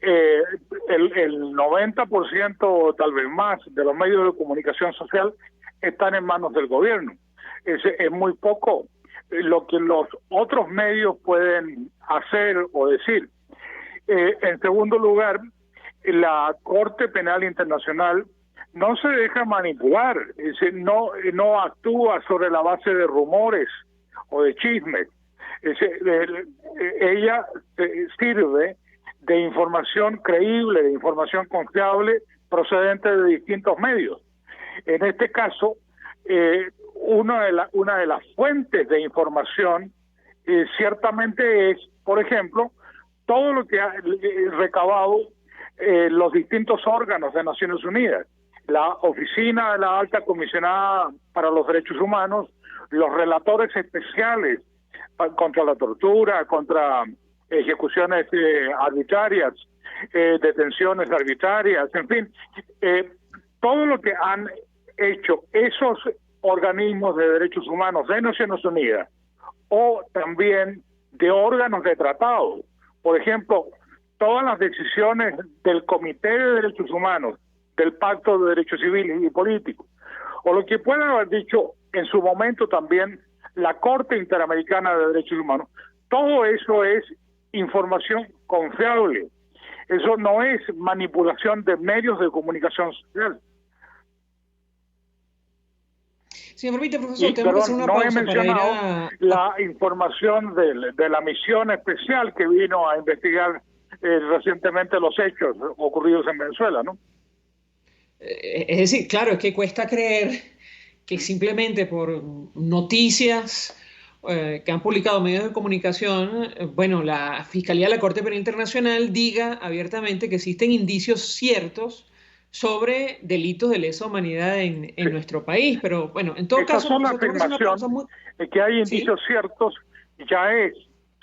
el 90% o tal vez más de los medios de comunicación social están en manos del gobierno. Es muy poco lo que los otros medios pueden hacer o decir. En segundo lugar, la Corte Penal Internacional no se deja manipular, no actúa sobre la base de rumores o de chismes. Ella sirve de información creíble, de información confiable procedente de distintos medios. En este caso, una de las fuentes de información ciertamente es, por ejemplo, todo lo que ha recabado los distintos órganos de Naciones Unidas, la Oficina de la Alta Comisionada para los Derechos Humanos, los relatores especiales contra la tortura, contra ejecuciones arbitrarias, detenciones arbitrarias, en fin, todo lo que han hecho esos organismos de derechos humanos de Naciones Unidas o también de órganos de tratado. Por ejemplo, todas las decisiones del Comité de Derechos Humanos, del Pacto de Derechos Civiles y Políticos, o lo que pueda haber dicho en su momento también la Corte Interamericana de Derechos Humanos, todo eso es información confiable. Eso no es manipulación de medios de comunicación social. Si me permite, profesor, tengo que hacer una pausa. No he mencionado la información de la misión especial que vino a investigar recientemente los hechos ocurridos en Venezuela, ¿no? Es decir, claro, es que cuesta creer que simplemente por noticias que han publicado medios de comunicación, bueno, la Fiscalía de la Corte Penal Internacional diga abiertamente que existen indicios ciertos sobre delitos de lesa humanidad en nuestro país. Pero bueno, en todo caso... Son afirmación de que hay indicios ciertos ya es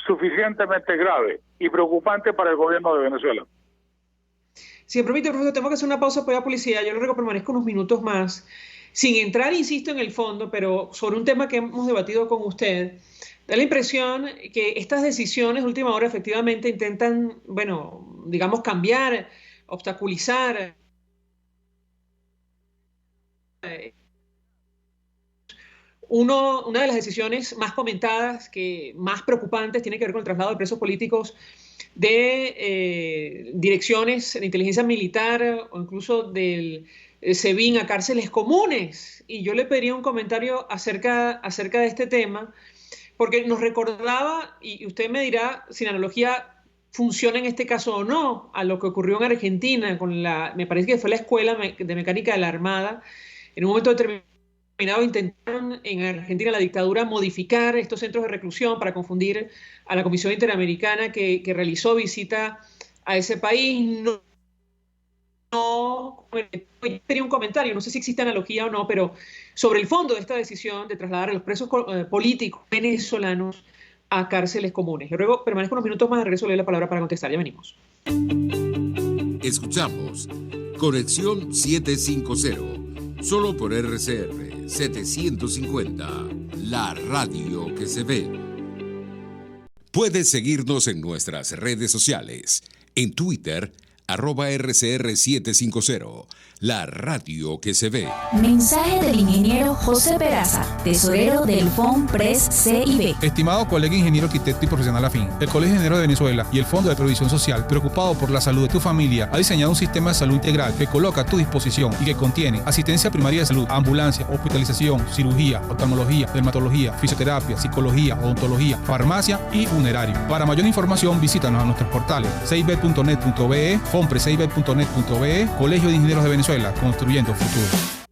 suficientemente grave y preocupante para el gobierno de Venezuela. Si me permite, profesor, tengo que hacer una pausa para la publicidad. Yo le ruego que permanezca unos minutos más, sin entrar, insisto, en el fondo, pero sobre un tema que hemos debatido con usted. Da la impresión que estas decisiones de última hora efectivamente intentan, bueno, digamos, cambiar, obstaculizar una de las decisiones más comentadas, más preocupantes, tiene que ver con el traslado de presos políticos de direcciones de inteligencia militar o incluso del SEBIN a cárceles comunes. Y yo le pediría un comentario acerca de este tema, porque nos recordaba, y usted me dirá si la analogía funciona en este caso o no, a lo que ocurrió en Argentina con me parece que fue la Escuela de Mecánica de la Armada. En un momento determinado intentaron en Argentina la dictadura modificar estos centros de reclusión para confundir a la Comisión Interamericana que realizó visita a ese país. No tenía un comentario, no sé si existe analogía o no, pero sobre el fondo de esta decisión de trasladar a los presos políticos venezolanos a cárceles comunes. Le ruego, permanezco unos minutos más, de regreso le doy la palabra para contestar. Ya venimos. Escuchamos Conexión 750. Solo por RCR 750, la radio que se ve. Puedes seguirnos en nuestras redes sociales. En Twitter, @RCR750, la radio que se ve. Mensaje del ingeniero José Peraza, tesorero del FONPRES CIB. Estimado colega ingeniero arquitecto y profesional afín, el Colegio de Ingenieros de Venezuela y el Fondo de Previsión Social, preocupado por la salud de tu familia, ha diseñado un sistema de salud integral que coloca a tu disposición y que contiene asistencia primaria de salud, ambulancia, hospitalización, cirugía, oftalmología, dermatología, fisioterapia, psicología, odontología, farmacia y funerario. Para mayor información, visítanos a nuestros portales cib.net.be, fonprescib.net.be, Colegio de Ingenieros de Venezuela, construyendo futuro.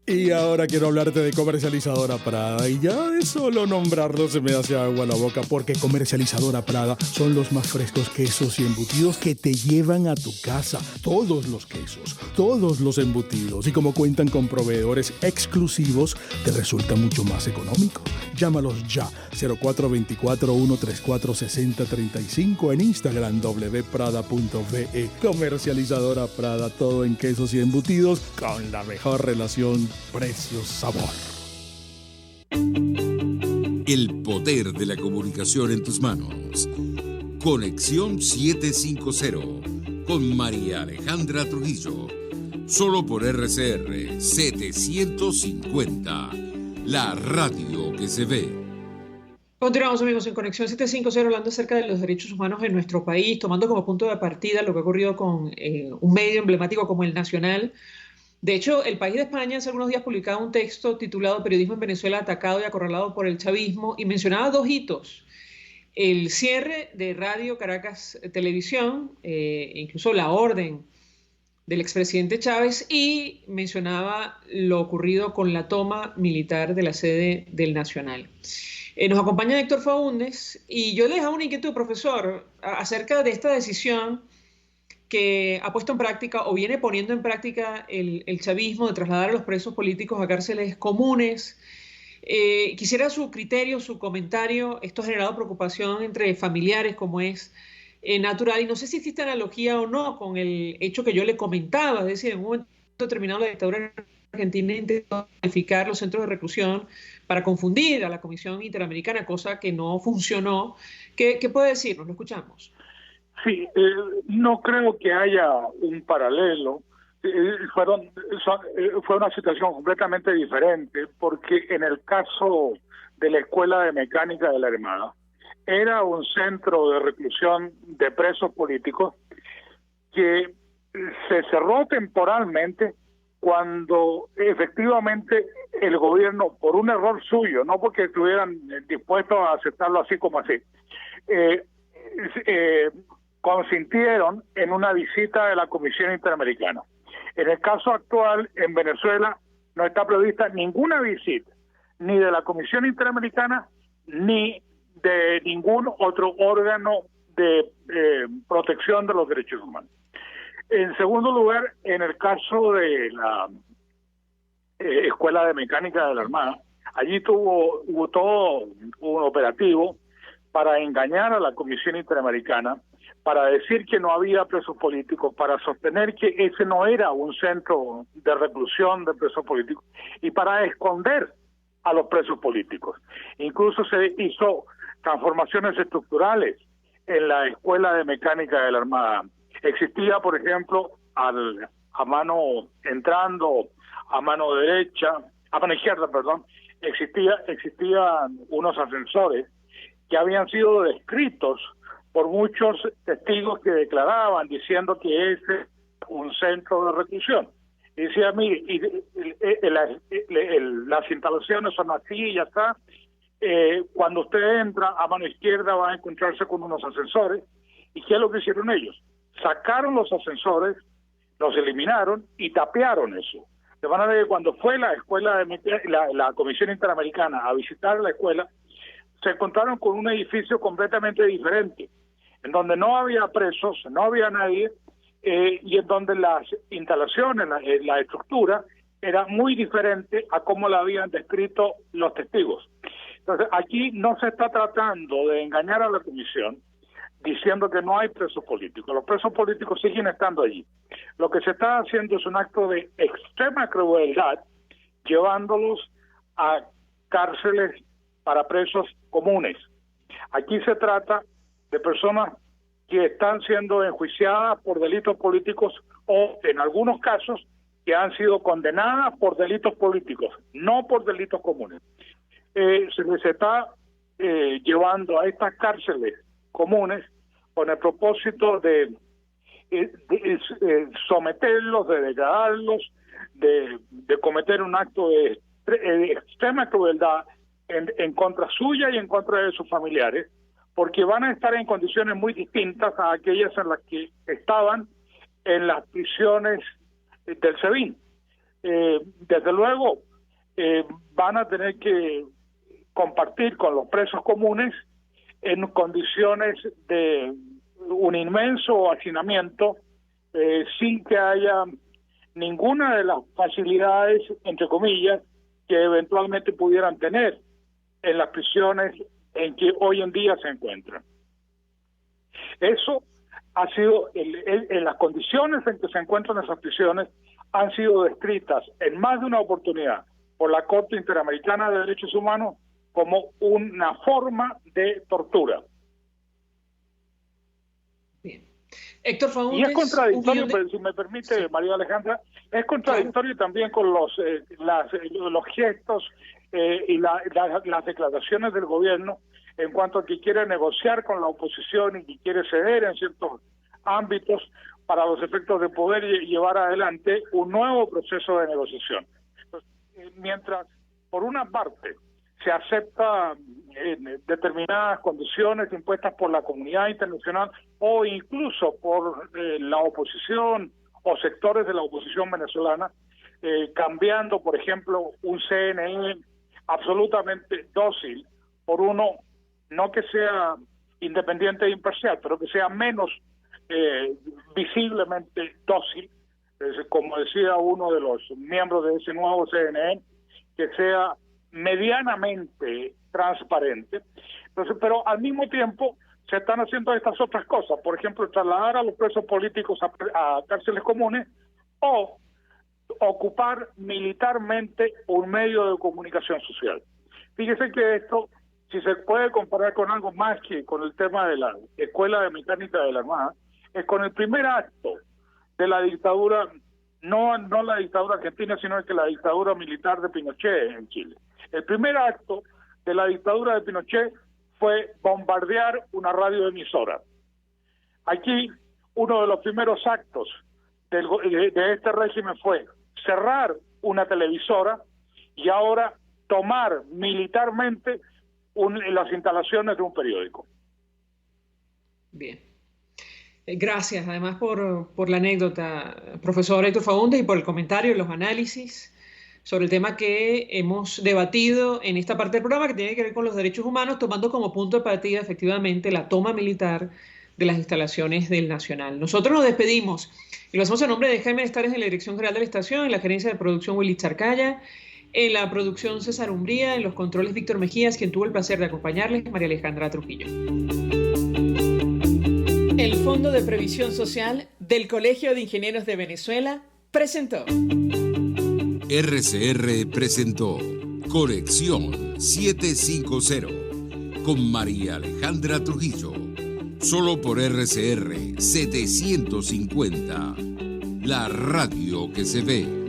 Y ahora quiero hablarte de Comercializadora Prada, y ya de solo nombrarlo se me hace agua la boca, porque Comercializadora Prada son los más frescos quesos y embutidos que te llevan a tu casa. Todos los quesos, todos los embutidos, y como cuentan con proveedores exclusivos, te resulta mucho más económico. Llámalos ya, 0424-134-6035, en Instagram wprada.ve. Comercializadora Prada, todo en quesos y embutidos con la mejor relación precio-sabor. El poder de la comunicación en tus manos. Conexión 750 con María Alejandra Trujillo. Solo por RCR 750, la radio que se ve. Continuamos, amigos, en Conexión 750, hablando acerca de los derechos humanos en nuestro país, tomando como punto de partida lo que ha ocurrido con un medio emblemático como El Nacional. De hecho, El País de España hace algunos días publicaba un texto titulado Periodismo en Venezuela atacado y acorralado por el chavismo, y mencionaba dos hitos: el cierre de Radio Caracas Televisión, incluso la orden del expresidente Chávez, y mencionaba lo ocurrido con la toma militar de la sede del Nacional. Nos acompaña Héctor Faúndez, y yo le dejaba una inquietud, profesor, acerca de esta decisión que ha puesto en práctica o viene poniendo en práctica el chavismo de trasladar a los presos políticos a cárceles comunes. Quisiera su criterio, su comentario. Esto ha generado preocupación entre familiares, como es natural, y no sé si existe analogía o no con el hecho que yo le comentaba, es decir, en un momento determinado la dictadura argentina intentó modificar los centros de reclusión para confundir a la Comisión Interamericana, cosa que no funcionó. ¿Qué puede decirnos? Lo escuchamos. Sí, no creo que haya un paralelo. Fue una situación completamente diferente, porque en el caso de la Escuela de Mecánica de la Armada, era un centro de reclusión de presos políticos que se cerró temporalmente cuando efectivamente el gobierno, por un error suyo, no porque estuvieran dispuestos a aceptarlo así como así, consintieron en una visita de la Comisión Interamericana. En el caso actual, en Venezuela, no está prevista ninguna visita, ni de la Comisión Interamericana, ni de ningún otro órgano de protección de los derechos humanos. En segundo lugar, en el caso de la Escuela de Mecánica de la Armada, allí hubo todo un operativo para engañar a la Comisión Interamericana, para decir que no había presos políticos, para sostener que ese no era un centro de reclusión de presos políticos y para esconder a los presos políticos. Incluso se hizo transformaciones estructurales en la Escuela de Mecánica de la Armada. Existía, por ejemplo, a mano izquierda, existían unos ascensores que habían sido descritos por muchos testigos que declaraban diciendo que ese es un centro de reclusión. Y decía, mire, las instalaciones son así y ya está. Cuando usted entra a mano izquierda va a encontrarse con unos ascensores. ¿Y qué es lo que hicieron ellos? Sacaron los ascensores, los eliminaron y tapearon eso. De manera que cuando fue la Comisión Interamericana a visitar la escuela, se encontraron con un edificio completamente diferente, en donde no había presos, no había nadie, y en donde las instalaciones, la estructura, era muy diferente a cómo la habían descrito los testigos. Entonces, aquí no se está tratando de engañar a la comisión diciendo que no hay presos políticos. Los presos políticos siguen estando allí. Lo que se está haciendo es un acto de extrema crueldad, llevándolos a cárceles para presos comunes. Aquí se trata de personas que están siendo enjuiciadas por delitos políticos o, en algunos casos, que han sido condenadas por delitos políticos, no por delitos comunes. Se les está llevando a estas cárceles comunes con el propósito de someterlos, de degradarlos, de cometer un acto de extrema crueldad en contra suya y en contra de sus familiares, porque van a estar en condiciones muy distintas a aquellas en las que estaban en las prisiones del SEBIN. Desde luego, van a tener que compartir con los presos comunes en condiciones de un inmenso hacinamiento, sin que haya ninguna de las facilidades, entre comillas, que eventualmente pudieran tener en las prisiones en que hoy en día se encuentran. Eso ha sido, en las condiciones en que se encuentran esas prisiones, han sido descritas en más de una oportunidad por la Corte Interamericana de Derechos Humanos como una forma de tortura. Bien. Héctor Faúndez, y es contradictorio, si me permite, sí, María Alejandra, es contradictorio también con los gestos y las declaraciones del gobierno en cuanto a que quiere negociar con la oposición y que quiere ceder en ciertos ámbitos para los efectos de poder llevar adelante un nuevo proceso de negociación. Entonces, mientras, por una parte, se acepta determinadas condiciones impuestas por la comunidad internacional o incluso por la oposición o sectores de la oposición venezolana, cambiando, por ejemplo, un CNE absolutamente dócil por uno no que sea independiente e imparcial, pero que sea menos visiblemente dócil, como decía uno de los miembros de ese nuevo CNE, que sea medianamente transparente. Entonces, pero al mismo tiempo se están haciendo estas otras cosas, por ejemplo, trasladar a los presos políticos a cárceles comunes o ocupar militarmente un medio de comunicación social. Fíjese que esto, si se puede comparar con algo más que con el tema de la Escuela de Mecánica de la Armada, es con el primer acto de la dictadura, no la dictadura argentina, sino que la dictadura militar de Pinochet en Chile. El primer acto de la dictadura de Pinochet fue bombardear una radioemisora. Aquí, uno de los primeros actos de este régimen fue cerrar una televisora y ahora tomar militarmente las instalaciones de un periódico. Bien. Gracias, además, por la anécdota, profesor Héctor Faúndez, y por el comentario y los análisis sobre el tema que hemos debatido en esta parte del programa, que tiene que ver con los derechos humanos, tomando como punto de partida, efectivamente, la toma militar de las instalaciones del Nacional. Nosotros nos despedimos y lo hacemos en nombre de Jaime Estares en la Dirección General de la Estación, en la Gerencia de Producción Willy Charcaya, en la producción César Umbría, en los controles Víctor Mejías, quien tuvo el placer de acompañarles, María Alejandra Trujillo. El Fondo de Previsión Social del Colegio de Ingenieros de Venezuela presentó. RCR presentó Conexión 750 con María Alejandra Trujillo. Solo por RCR 750, la radio que se ve.